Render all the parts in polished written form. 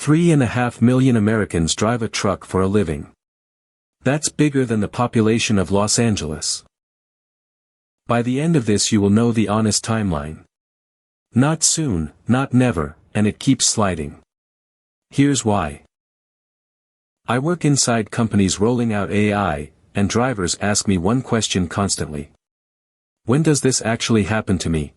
3.5 million Americans drive a truck for a living. That's bigger than the population of Los Angeles. By the end of this you will know the honest timeline. Not soon, not never, and it keeps sliding. Here's why. I work inside companies rolling out AI, and drivers ask me one question constantly. When does this actually happen to me?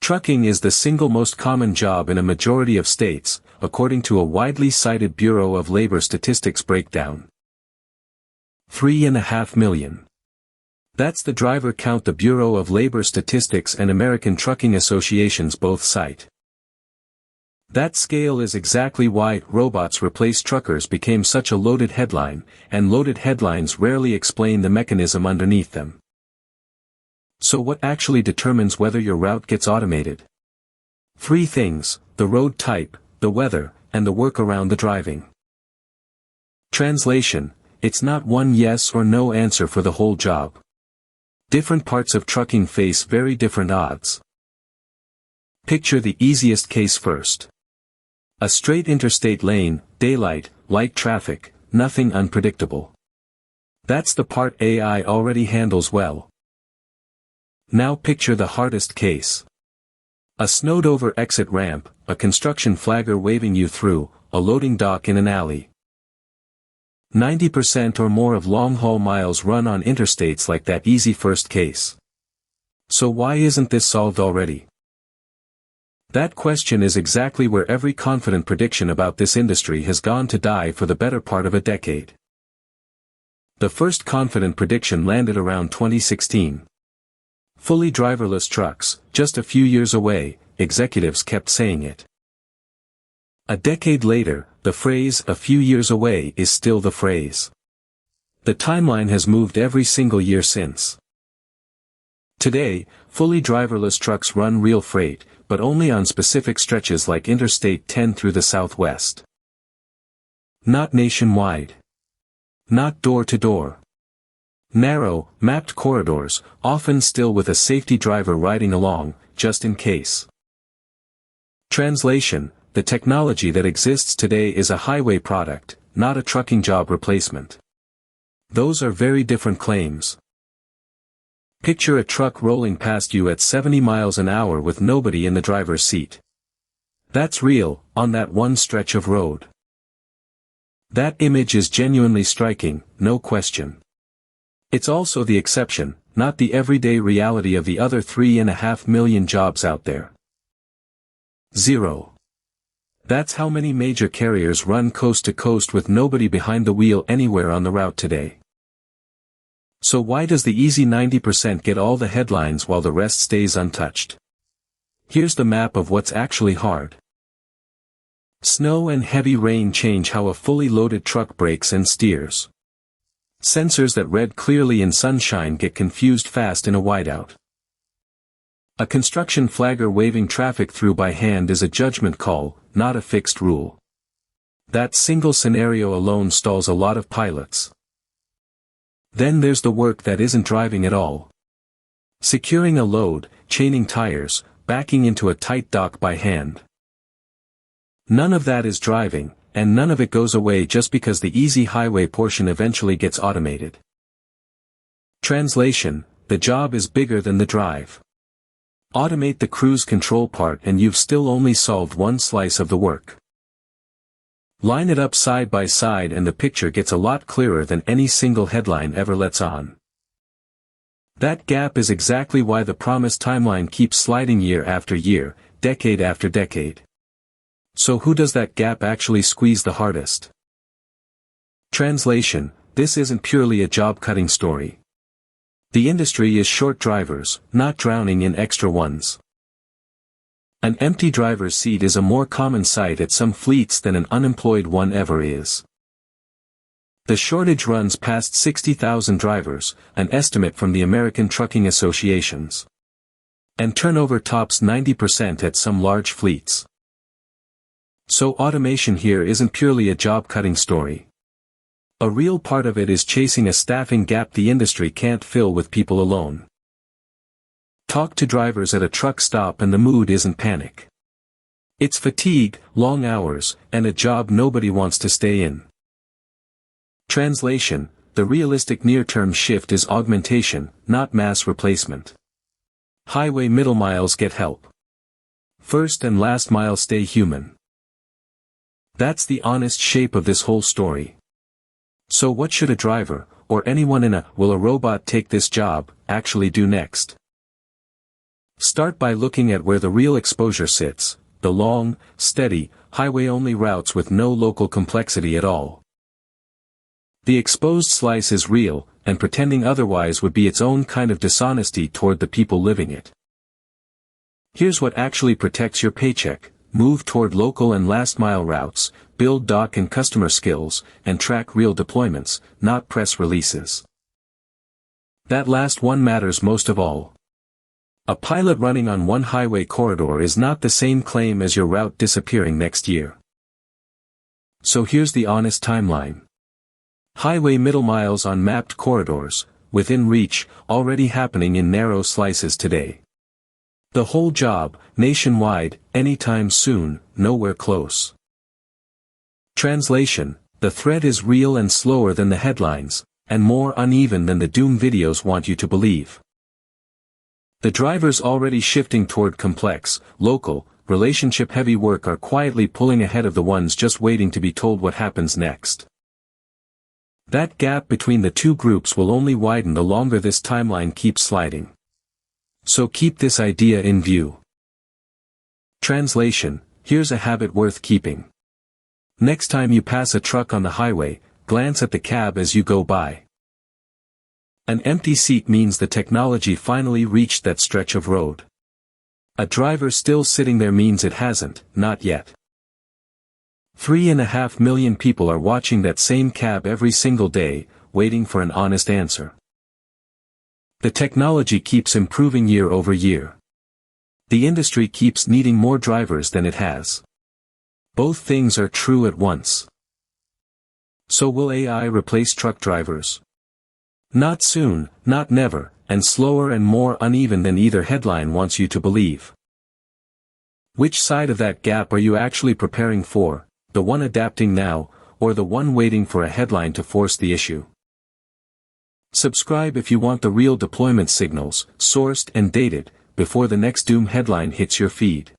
Trucking is the single most common job in a majority of states, according to a widely cited Bureau of Labor Statistics breakdown. 3.5 million. That's the driver count the Bureau of Labor Statistics and American Trucking Associations both cite. That scale is exactly why "robots replace truckers" became such a loaded headline, and loaded headlines rarely explain the mechanism underneath them. So what actually determines whether your route gets automated? 3 things: the road type, the weather, and the work around the driving. Translation: it's not one yes or no answer for the whole job. Different parts of trucking face very different odds. Picture the easiest case first. A straight interstate lane, daylight, light traffic, nothing unpredictable. That's the part AI already handles well. Now picture the hardest case. A snowed-over exit ramp, a construction flagger waving you through, a loading dock in an alley. 90% or more of long-haul miles run on interstates like that easy first case. So why isn't this solved already? That question is exactly where every confident prediction about this industry has gone to die for the better part of a decade. The first confident prediction landed around 2016. Fully driverless trucks, just a few years away, executives kept saying it. A decade later, the phrase "a few years away" is still the phrase. The timeline has moved every single year since. Today, fully driverless trucks run real freight, but only on specific stretches like Interstate 10 through the Southwest. Not nationwide. Not door to door. Narrow, mapped corridors, often still with a safety driver riding along, just in case. Translation: the technology that exists today is a highway product, not a trucking job replacement. Those are very different claims. Picture a truck rolling past you at 70 miles an hour with nobody in the driver's seat. That's real, on that one stretch of road. That image is genuinely striking, no question. It's also the exception, not the everyday reality of the other 3.5 million jobs out there. 0. That's how many major carriers run coast to coast with nobody behind the wheel anywhere on the route today. So why does the easy 90% get all the headlines while the rest stays untouched? Here's the map of what's actually hard. Snow and heavy rain change how a fully loaded truck brakes and steers. Sensors that read clearly in sunshine get confused fast in a whiteout. A construction flagger waving traffic through by hand is a judgment call, not a fixed rule. That single scenario alone stalls a lot of pilots. Then there's the work that isn't driving at all. Securing a load, chaining tires, backing into a tight dock by hand. None of that is driving, and none of it goes away just because the easy highway portion eventually gets automated. Translation: the job is bigger than the drive. Automate the cruise control part and you've still only solved one slice of the work. Line it up side by side and the picture gets a lot clearer than any single headline ever lets on. That gap is exactly why the promised timeline keeps sliding year after year, decade after decade. So who does that gap actually squeeze the hardest? Translation: this isn't purely a job-cutting story. The industry is short drivers, not drowning in extra ones. An empty driver's seat is a more common sight at some fleets than an unemployed one ever is. The shortage runs past 60,000 drivers, an estimate from the American Trucking Associations. And turnover tops 90% at some large fleets. So automation here isn't purely a job-cutting story. A real part of it is chasing a staffing gap the industry can't fill with people alone. Talk to drivers at a truck stop and the mood isn't panic. It's fatigue, long hours, and a job nobody wants to stay in. Translation: the realistic near-term shift is augmentation, not mass replacement. Highway middle miles get help. First and last mile stay human. That's the honest shape of this whole story. So what should a driver, or anyone in a "will a robot take this job," actually do next? Start by looking at where the real exposure sits, the long, steady, highway-only routes with no local complexity at all. The exposed slice is real, and pretending otherwise would be its own kind of dishonesty toward the people living it. Here's what actually protects your paycheck: move toward local and last-mile routes, build dock and customer skills, and track real deployments, not press releases. That last one matters most of all. A pilot running on one highway corridor is not the same claim as your route disappearing next year. So here's the honest timeline. Highway middle miles on mapped corridors, within reach, already happening in narrow slices today. The whole job, nationwide, anytime soon, nowhere close. Translation: the threat is real and slower than the headlines, and more uneven than the doom videos want you to believe. The drivers already shifting toward complex, local, relationship-heavy work are quietly pulling ahead of the ones just waiting to be told what happens next. That gap between the two groups will only widen the longer this timeline keeps sliding. So keep this idea in view. Translation: here's a habit worth keeping. Next time you pass a truck on the highway, glance at the cab as you go by. An empty seat means the technology finally reached that stretch of road. A driver still sitting there means it hasn't, not yet. 3.5 million people are watching that same cab every single day, waiting for an honest answer. The technology keeps improving year over year. The industry keeps needing more drivers than it has. Both things are true at once. So will AI replace truck drivers? Not soon, not never, and slower and more uneven than either headline wants you to believe. Which side of that gap are you actually preparing for, the one adapting now, or the one waiting for a headline to force the issue? Subscribe if you want the real deployment signals, sourced and dated, before the next doom headline hits your feed.